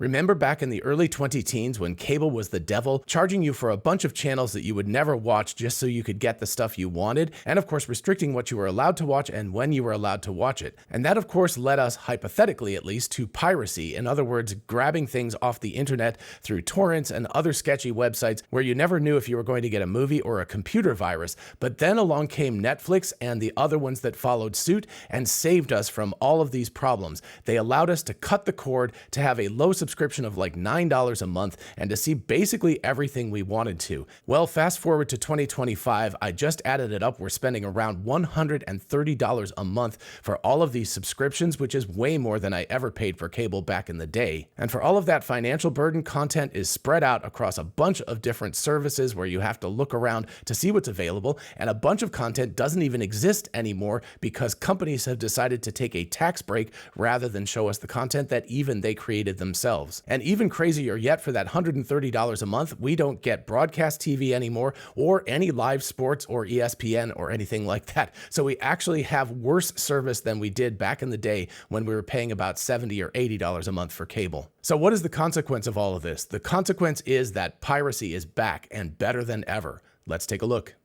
Remember back in the early 2010s when cable was the devil, charging you for a bunch of channels that you would never watch just so you could get the stuff you wanted, and of course restricting what you were allowed to watch and when you were allowed to watch it. And that of course led us, hypothetically at least, to piracy. In other words, grabbing things off the internet through torrents and other sketchy websites where you never knew if you were going to get a movie or a computer virus. But then along came Netflix and the other ones that followed suit and saved us from all of these problems. They allowed us to cut the cord, to have a low subscription of like $9 a month, and to see basically everything we wanted to. Well, fast forward to 2025, I just added it up. We're spending around $130 a month for all of these subscriptions, which is way more than I ever paid for cable back in the day. And for all of that financial burden, content is spread out across a bunch of different services where you have to look around to see what's available, and a bunch of content doesn't even exist anymore because companies have decided to take a tax break rather than show us the content that even they created themselves. And even crazier yet, for that $130 a month, we don't get broadcast TV anymore or any live sports or ESPN or anything like that. So we actually have worse service than we did back in the day when we were paying about $70 or $80 a month for cable. So what is the consequence of all of this? The consequence is that piracy is back and better than ever. Let's take a look.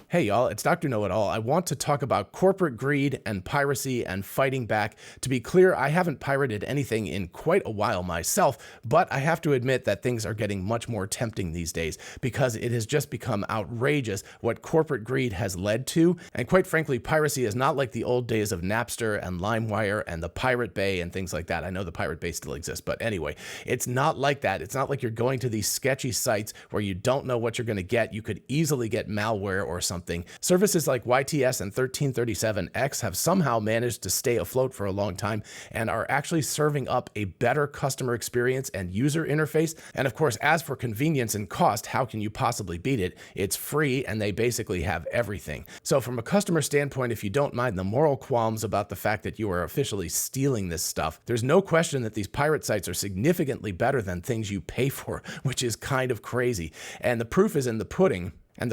Hey y'all, it's Dr. Know-It-All. I want to talk about corporate greed and piracy and fighting back. To be clear, I haven't pirated anything in quite a while myself, but I have to admit that things are getting much more tempting these days because it has just become outrageous what corporate greed has led to. And quite frankly, piracy is not like the old days of Napster and LimeWire and the Pirate Bay and things like that. I know the Pirate Bay still exists, but anyway, it's not like that. It's not like you're going to these sketchy sites where you don't know what you're going to get. You could easily get malware or something. Services like YTS and 1337X have somehow managed to stay afloat for a long time and are actually serving up a better customer experience and user interface. And of course, as for convenience and cost, how can you possibly beat it? It's free and they basically have everything. So from a customer standpoint, if you don't mind the moral qualms about the fact that you are officially stealing this stuff, there's no question that these pirate sites are significantly better than things you pay for, which is kind of crazy. And the proof is in the pudding. In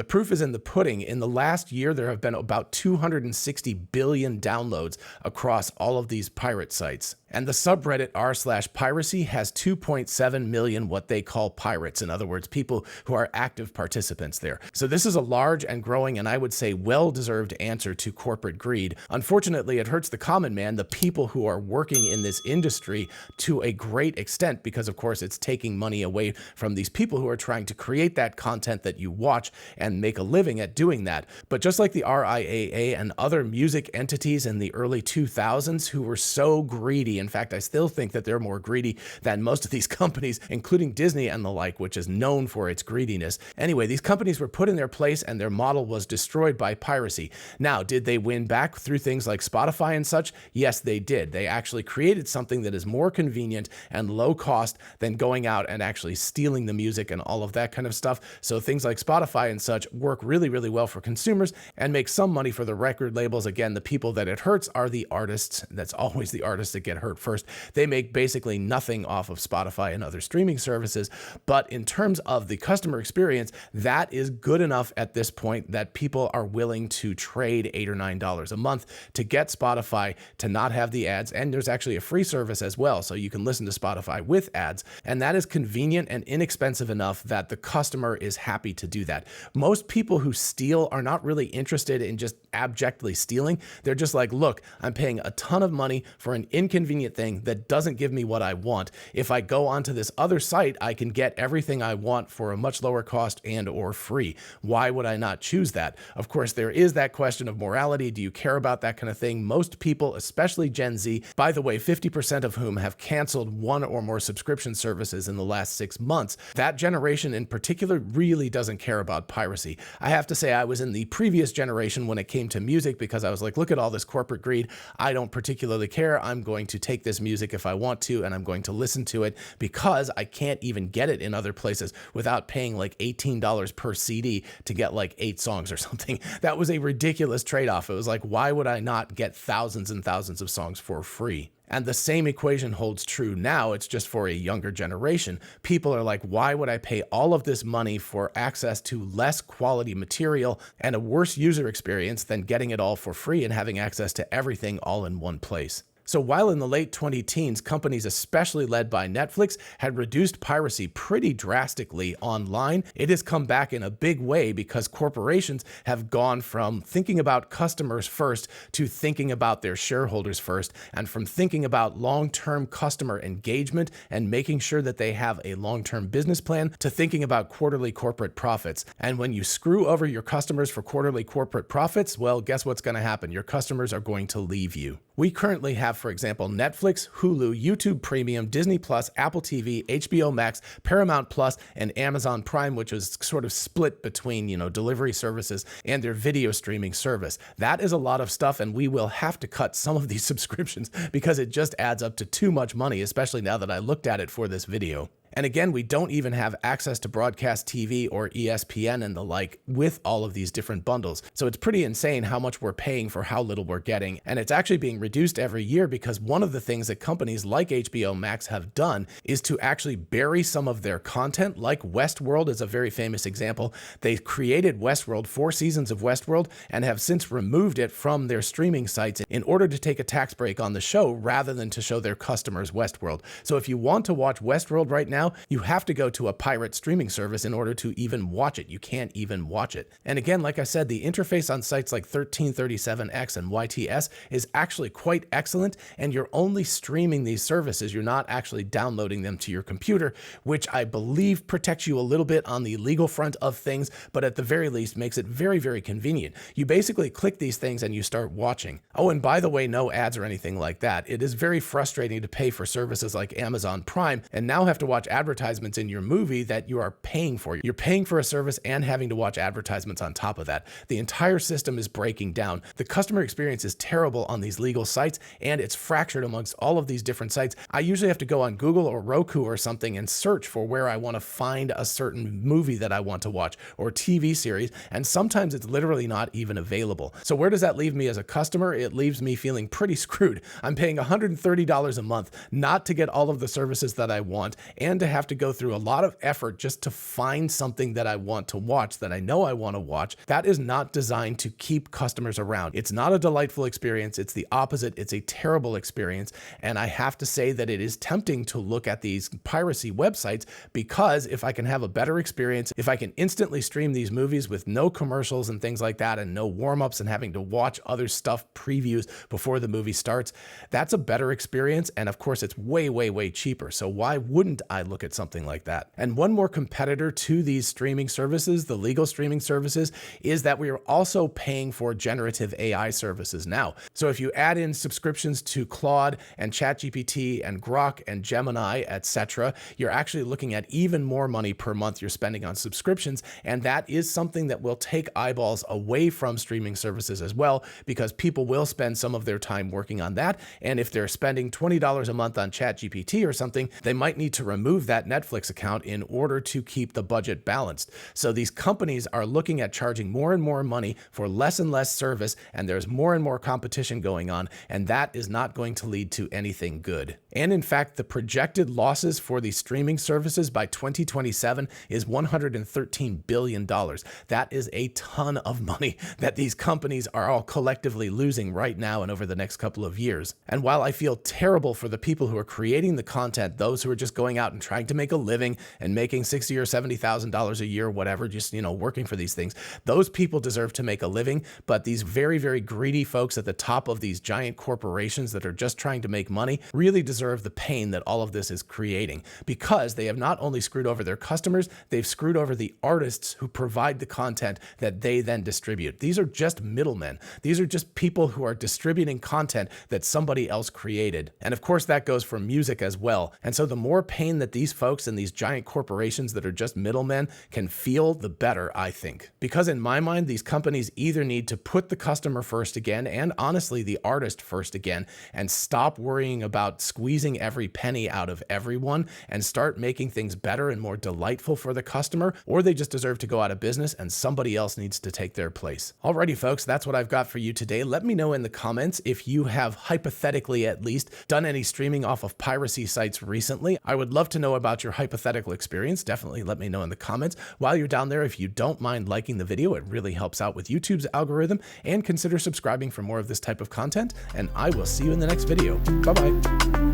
the last year, there have been about 260 billion downloads across all of these pirate sites. And the subreddit r/piracy has 2.7 million what they call pirates. In other words, people who are active participants there. So this is a large and growing, and I would say well-deserved answer to corporate greed. Unfortunately, it hurts the common man, the people who are working in this industry, to a great extent, because of course it's taking money away from these people who are trying to create that content that you watch and make a living at doing that. But just like the RIAA and other music entities in the early 2000s who were so greedy, in fact, I still think that they're more greedy than most of these companies, including Disney and the like, which is known for its greediness. Anyway, these companies were put in their place and their model was destroyed by piracy. Now, did they win back through things like Spotify and such? Yes, they did. They actually created something that is more convenient and low cost than going out and actually stealing the music and all of that kind of stuff. So things like Spotify and such work really, really well for consumers and make some money for the record labels. Again, the people that it hurts are the artists. That's always the artists that get hurt first. They make basically nothing off of Spotify and other streaming services. But in terms of the customer experience, that is good enough at this point that people are willing to trade $8 or $9 a month to get Spotify, to not have the ads. And there's actually a free service as well, so you can listen to Spotify with ads. And that is convenient and inexpensive enough that the customer is happy to do that. Most people who steal are not really interested in just abjectly stealing. They're just like, look, I'm paying a ton of money for an inconvenient thing that doesn't give me what I want. If I go onto this other site, I can get everything I want for a much lower cost and or free. Why would I not choose that? Of course, there is that question of morality. Do you care about that kind of thing? Most people, especially Gen Z, by the way, 50% of whom have canceled one or more subscription services in the last 6 months. That generation in particular really doesn't care about piracy. I have to say I was in the previous generation when it came to music because I was like, look at all this corporate greed. I don't particularly care. I'm going to take this music if I want to, and I'm going to listen to it because I can't even get it in other places without paying like $18 per CD to get like 8 songs or something. That was a ridiculous trade-off. It was like, why would I not get thousands and thousands of songs for free? And the same equation holds true now. It's just for a younger generation. People are like, why would I pay all of this money for access to less quality material and a worse user experience than getting it all for free and having access to everything all in one place? So while in the late 2010s, companies especially led by Netflix had reduced piracy pretty drastically online, it has come back in a big way because corporations have gone from thinking about customers first to thinking about their shareholders first, and from thinking about long-term customer engagement and making sure that they have a long-term business plan to thinking about quarterly corporate profits. And when you screw over your customers for quarterly corporate profits, well, guess what's going to happen? Your customers are going to leave you. We currently have, for example, Netflix, Hulu, YouTube Premium, Disney Plus, Apple TV, HBO Max, Paramount Plus, and Amazon Prime, which is sort of split between, delivery services and their video streaming service. That is a lot of stuff, and we will have to cut some of these subscriptions because it just adds up to too much money, especially now that I looked at it for this video. And again, we don't even have access to broadcast TV or ESPN and the like with all of these different bundles. So it's pretty insane how much we're paying for how little we're getting. And it's actually being reduced every year because one of the things that companies like HBO Max have done is to actually bury some of their content, like Westworld is a very famous example. They created Westworld, 4 seasons of Westworld, and have since removed it from their streaming sites in order to take a tax break on the show rather than to show their customers Westworld. So if you want to watch Westworld right now, you have to go to a pirate streaming service in order to even watch it. You can't even watch it. And again, like I said, the interface on sites like 1337X and YTS is actually quite excellent, and you're only streaming these services. You're not actually downloading them to your computer, which I believe protects you a little bit on the legal front of things, but at the very least makes it very, very convenient. You basically click these things and you start watching. Oh, and by the way, no ads or anything like that. It is very frustrating to pay for services like Amazon Prime and now have to watch advertisements in your movie that you are paying for. You're paying for a service and having to watch advertisements on top of that. The entire system is breaking down. The customer experience is terrible on these legal sites, and it's fractured amongst all of these different sites. I usually have to go on Google or Roku or something and search for where I want to find a certain movie that I want to watch or TV series, and sometimes it's literally not even available. So where does that leave me as a customer? It leaves me feeling pretty screwed. I'm paying $130 a month not to get all of the services that I want and to have to go through a lot of effort just to find something that I want to watch, that I know I want to watch. That is not designed to keep customers around. It's not a delightful experience. It's the opposite. It's a terrible experience. And I have to say that it is tempting to look at these piracy websites because if I can have a better experience, if I can instantly stream these movies with no commercials and things like that and no warm-ups and having to watch other stuff, previews before the movie starts, that's a better experience. And of course, it's way, way, way cheaper. So why wouldn't I look at something like that? And one more competitor to these streaming services, the legal streaming services, is that we are also paying for generative AI services now. So if you add in subscriptions to Claude and ChatGPT and Grok and Gemini, etc., you're actually looking at even more money per month you're spending on subscriptions. And that is something that will take eyeballs away from streaming services as well, because people will spend some of their time working on that. And if they're spending $20 a month on ChatGPT or something, they might need to remove that Netflix account in order to keep the budget balanced. So these companies are looking at charging more and more money for less and less service, and there's more and more competition going on, and that is not going to lead to anything good. And in fact, the projected losses for these streaming services by 2027 is $113 billion. That is a ton of money that these companies are all collectively losing right now and over the next couple of years. And while I feel terrible for the people who are creating the content, those who are just going out and trying to make a living and making $60,000 or $70,000 a year, whatever, just, working for these things, those people deserve to make a living. But these very, very greedy folks at the top of these giant corporations that are just trying to make money really deserve the pain that all of this is creating, because they have not only screwed over their customers, they've screwed over the artists who provide the content that they then distribute. These are just middlemen. These are just people who are distributing content that somebody else created. And of course, that goes for music as well. And so the more pain that these folks and these giant corporations that are just middlemen can feel, the better, I think. Because in my mind, these companies either need to put the customer first again, and honestly, the artist first again, and stop worrying about squeezing every penny out of everyone and start making things better and more delightful for the customer, or they just deserve to go out of business and somebody else needs to take their place. Alrighty, folks, that's what I've got for you today. Let me know in the comments if you have, hypothetically at least, done any streaming off of piracy sites recently. I would love to know know about your hypothetical experience, definitely let me know in the comments. While you're down there, if you don't mind liking the video, it really helps out with YouTube's algorithm, and consider subscribing for more of this type of content, and I will see you in the next video. Bye-bye.